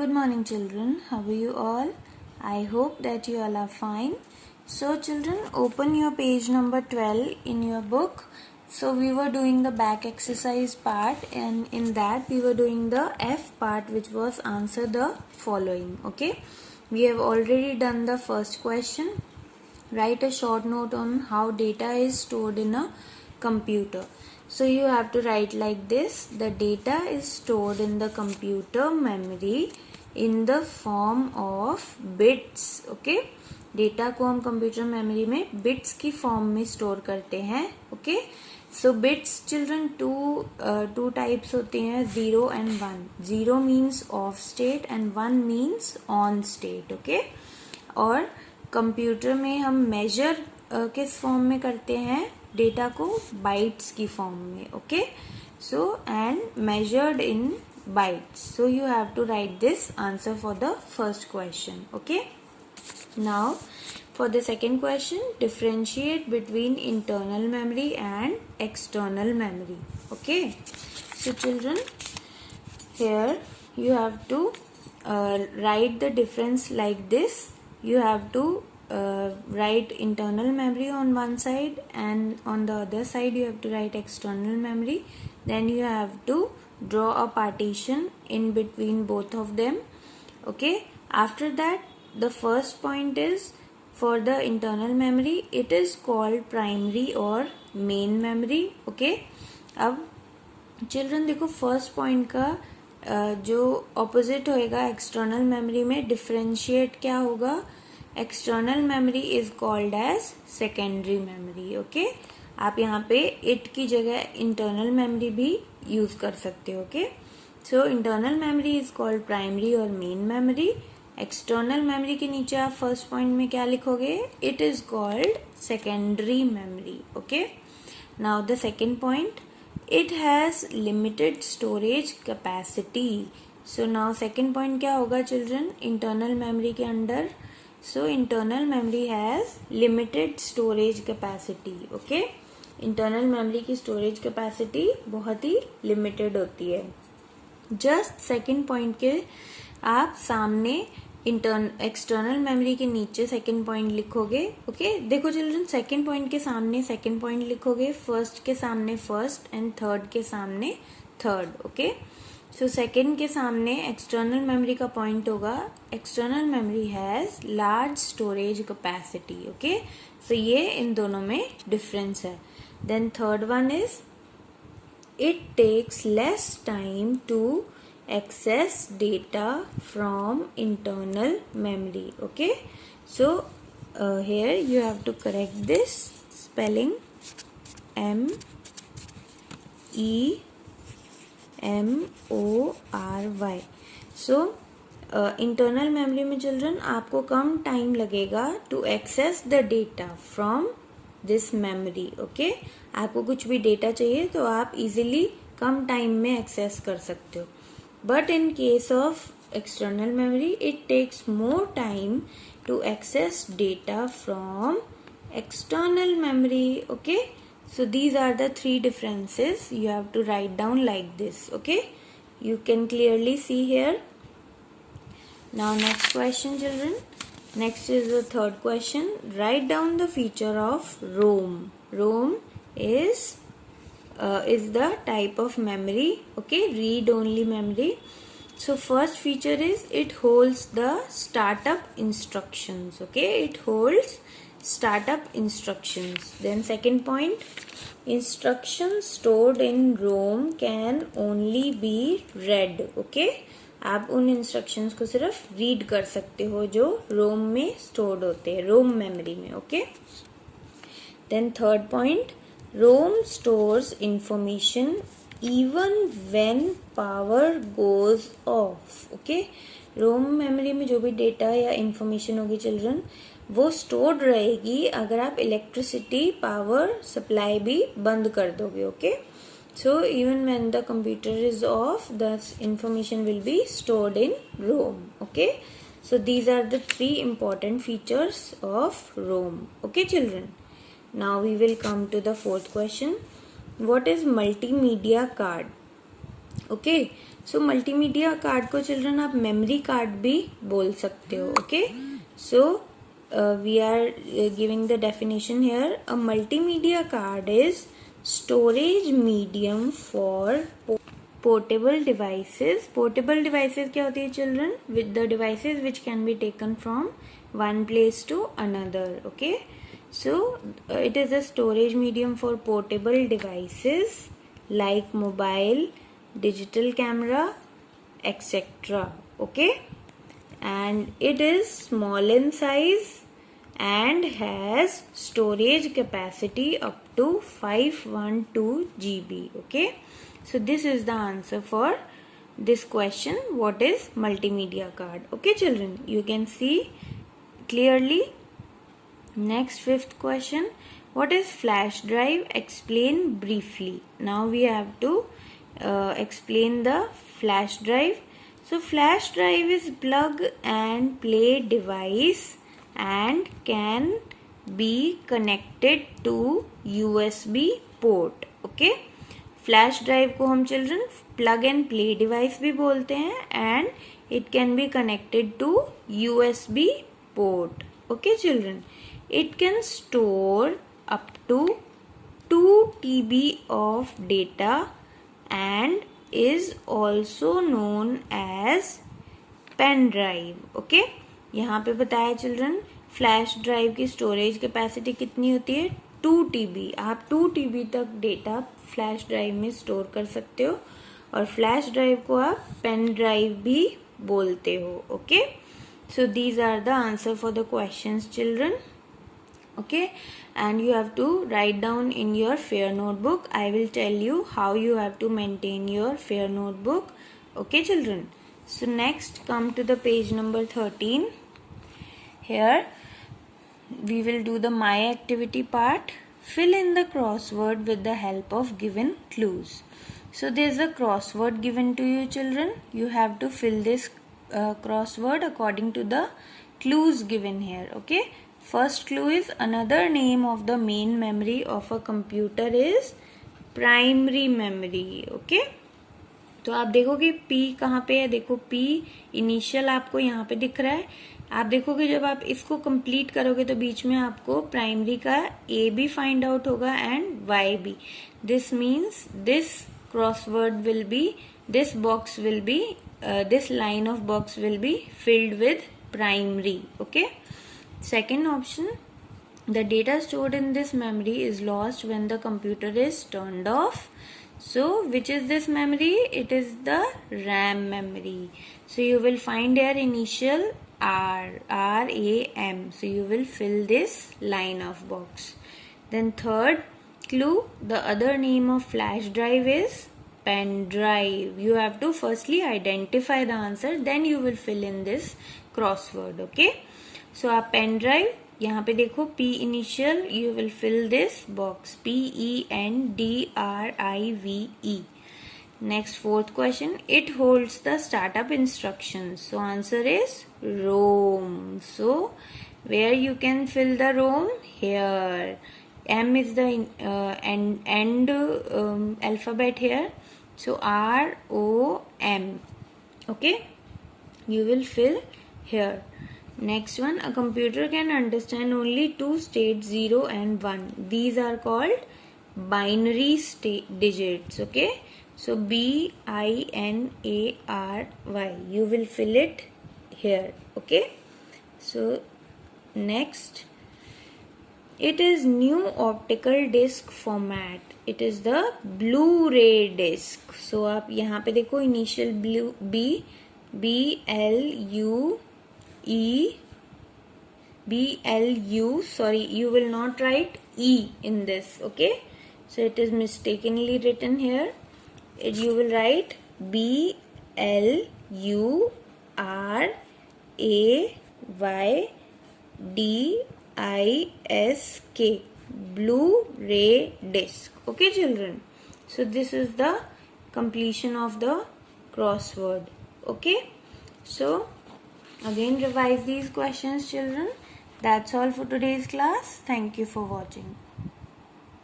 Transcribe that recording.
Good morning, children. How are you all? I hope that you all are fine. So, children, open your page number 12 in your book. So, we were doing the back exercise part, and in that, we were doing the F part, which was answer the following. Okay, we have already done the first question. Write a short note on how data is stored in a computer. So you have to write like this: the data is stored in the computer memory in the form of bits. Okay, data को हम computer memory में bits की form में store करते हैं. Okay, सो bits children two types होते हैं, 0 and 1. 0 means of state and 1 means on state. Okay, और कंप्यूटर में हम मेजर किस फॉर्म में करते हैं डेटा को? बाइट्स की फॉर्म में. Okay, so and measured in bytes. So you have to write this answer for the first question. Okay, now for the second question, differentiate between internal memory and external memory. Okay, so children, here you have to write the difference like this. You have to write internal memory on one side, and on the other side you have to write external memory. Then you have to draw a partition in between both of them. Okay, after that, the first point is, for the internal memory, it is called primary or main memory. Okay, अब children देखो, first point का जो opposite होएगा external memory में, differentiate क्या होगा? External memory is called as secondary memory. Okay, आप यहाँ पे इट की जगह इंटरनल मेमोरी भी यूज कर सकते हो. Okay, so internal memory is called primary और मेन मेमोरी. एक्सटर्नल मेमोरी के नीचे आप फर्स्ट पॉइंट में क्या लिखोगे? It is called secondary memory. Okay, now the second point, it has limited storage capacity. So now second point क्या होगा children internal memory के under? So internal memory has limited storage capacity. Okay, internal memory की storage capacity बहुत ही limited होती है. Just second point के आप सामने एक्सटर्नल मेमोरी के नीचे सेकेंड पॉइंट लिखोगे. ओके, देखो चिल्ड्रन, सेकेंड पॉइंट के सामने सेकेंड पॉइंट लिखोगे, फर्स्ट के सामने फर्स्ट एंड थर्ड के सामने थर्ड. ओके, सो सेकेंड के सामने एक्सटर्नल मेमोरी का पॉइंट होगा external memory has large storage capacity. Okay, so ये इन दोनों में डिफरेंस है. Then third one is, it takes less time to access data from internal memory. Okay, so here you have to correct this spelling, MEMORY. So internal memory में children आपको कम time लगेगा to access the data from this memory. Okay, आपको कुछ भी data चाहिए तो आप easily come time में एक्सेस कर सकते हो. But in case of external memory, it takes more time to access data from external memory. Okay, so these are the three differences you have to write down like this. Okay, you can clearly see here. Now next question children, next is the third question. Write down the feature of ROM. ROM is the type of memory. Okay, read only memory. So first feature is, it holds the startup instructions. Okay, it holds startup instructions. Then second point, instructions stored in ROM can only be read. Okay, आप उन instructions को सिर्फ read कर सकते हो जो ROM में stored होते हैं, ROM memory में. Okay, then third point, ROM stores information even when power goes off. Okay, ROM memory में जो भी डेटा या इंफॉर्मेशन होगी चिल्ड्रन, वो स्टोर्ड रहेगी अगर आप इलेक्ट्रिसिटी पावर सप्लाई भी बंद कर दोगे. Okay, so even when the computer is off, the information will be stored in ROM. Okay, so these are the three important features of ROM. Okay children, now we will come to the fourth question. What is multimedia card? Okay, so multimedia card को children आप memory card भी बोल सकते हो. Okay, so we are giving the definition here. A multimedia card is storage medium for portable devices. Portable devices क्या होती है children? With the devices which can be taken from one place to another. Okay, so it is a storage medium for portable devices like mobile, digital camera, etc. Okay, and it is small in size and has storage capacity up to 512 GB. Okay, so this is the answer for this question. What is multimedia card? Okay children, you can see clearly. Next, fifth question, what is flash drive? Explain briefly. Now we have to explain the flash drive. So flash drive is plug and play device and can be connected to USB port. Okay, flash drive को हम children plug and play device भी बोलते हैं and it can be connected to USB port. Okay children, it can store up to 2 TB of data and is also known as pen drive. Okay, यहाँ पे बताया children flash drive की storage capacity कितनी होती है 2 TB. आप 2 TB तक data flash drive में स्टोर कर सकते हो और फ्लैश ड्राइव को आप पेन ड्राइव भी बोलते हो. Okay, so these are the answer for the questions children. Okay, and you have to write down in your fair notebook. I will tell you how you have to maintain your fair notebook. Okay children, so next come to the page number 13. Here we will do the my activity part. Fill in the crossword with the help of given clues. So there is a crossword given to you children. You have to fill this crossword according to the clues given here. Okay, first clue is another name of the main memory of a computer is primary memory. Okay, तो आप देखोगे P कहाँ पे है. देखो P initial आपको यहाँ पे दिख रहा है. आप देखोगे जब आप इसको कंप्लीट करोगे तो बीच में आपको प्राइमरी का A भी फाइंड आउट होगा एंड Y भी. This means this crossword will be, this box will be, this line of box will be filled with primary. Okay, second option, the data stored in this memory is lost when the computer is turned off. So which is this memory? It is the RAM memory. So you will find here initial RAM. So you will fill this line of box. Then third clue, the other name of flash drive is pen drive. You have to firstly identify the answer, then you will fill in this crossword. Okay, so आप pen drive यहाँ पे देखो P initial, you will fill this box PENDRIVE. Next, fourth question, it holds the startup instructions. So answer is ROM. So where you can fill the ROM? Here. M is the end alphabet here. So ROM. Okay, you will fill here. Next one, a computer can understand only two states 0 and 1. These are called binary digits. Okay, so BINARY. You will fill it here. Okay, so next, it is new optical disc format. It is the Blu-ray disc. So आप यहाँ पे देखो initial BLU. Sorry, you will not write E in this. Okay, so it is mistakenly written here. You will write BLURAYDISK, Blu-ray disc. Okay children, so this is the completion of the crossword. Okay, so again revise these questions children. That's all for today's class. Thank you for watching.